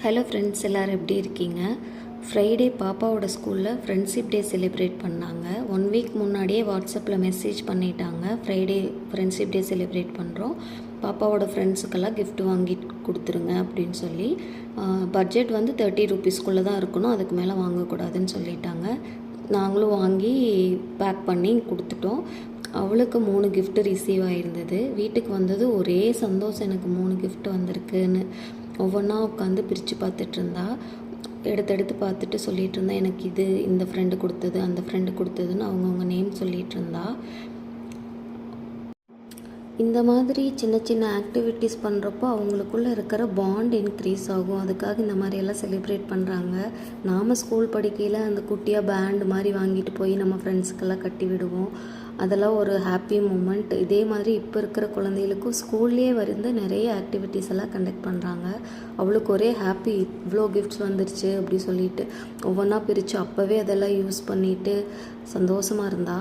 Hello friends, எல்லோரும் எப்படி இருக்கீங்க? ஃப்ரைடே பாப்பாவோட ஸ்கூலில் ஃப்ரெண்ட்ஷிப் டே செலிப்ரேட் பண்ணாங்க. 1 வீக் முன்னாடியே வாட்ஸ்அப்பில் மெசேஜ் பண்ணிட்டாங்க, ஃப்ரைடே ஃப்ரெண்ட்ஷிப் டே செலிப்ரேட் பண்ணுறோம், பாப்பாவோட ஃப்ரெண்ட்ஸுக்கெல்லாம் கிஃப்ட் வாங்கி கொடுத்துருங்க அப்படின்னு சொல்லி. பட்ஜெட் வந்து 30 ரூபீஸ்க்குள்ளே தான் இருக்கணும், அதுக்கு மேலே வாங்கக்கூடாதுன்னு சொல்லிட்டாங்க. நாங்களும் வாங்கி பேக் பண்ணி கொடுத்துட்டோம். அவளுக்கு 3 கிஃப்ட்டு ரிசீவ் ஆகிருந்தது. வீட்டுக்கு வந்தது ஒரே சந்தோஷம், எனக்கு 3 கிஃப்ட் வந்திருக்குன்னு. ஒவ்வொன்றா உட்காந்து பிரித்து பார்த்துட்டு இருந்தா. எடுத்து பார்த்துட்டு சொல்லிகிட்டு இருந்தா, எனக்கு இது இந்த ஃப்ரெண்டு கொடுத்தது, அந்த ஃப்ரெண்டு கொடுத்ததுன்னு அவங்கவுங்க நேம் சொல்லிகிட்டு இருந்தா. இந்த மாதிரி சின்ன சின்ன ஆக்டிவிட்டீஸ் பண்ணுறப்போ அவங்களுக்குள்ளே இருக்கிற பாண்ட் இன்க்ரீஸ் ஆகும். அதுக்காக இந்த மாதிரியெல்லாம் செலிப்ரேட் பண்ணுறாங்க. நாம் ஸ்கூல் படிக்கையில் அந்த குட்டியாக பேண்டு மாதிரி வாங்கிட்டு போய் நம்ம ஃப்ரெண்ட்ஸுக்கெல்லாம் கட்டி விடுவோம். அதெல்லாம் ஒரு ஹாப்பி மூமெண்ட். இதே மாதிரி இப்போ இருக்கிற குழந்தைகளுக்கும் ஸ்கூல்லேயே வந்து நிறைய ஆக்டிவிட்டீஸ் எல்லாம் கண்டக்ட் பண்ணுறாங்க. அவளுக்கு ஒரே ஹாப்பி, இவ்வளோ கிஃப்ட்ஸ் வந்துருச்சு அப்படி சொல்லிட்டு ஒவ்வொன்றா பிரித்து அப்போவே அதெல்லாம் யூஸ் பண்ணிவிட்டு சந்தோஷமாக இருந்தா.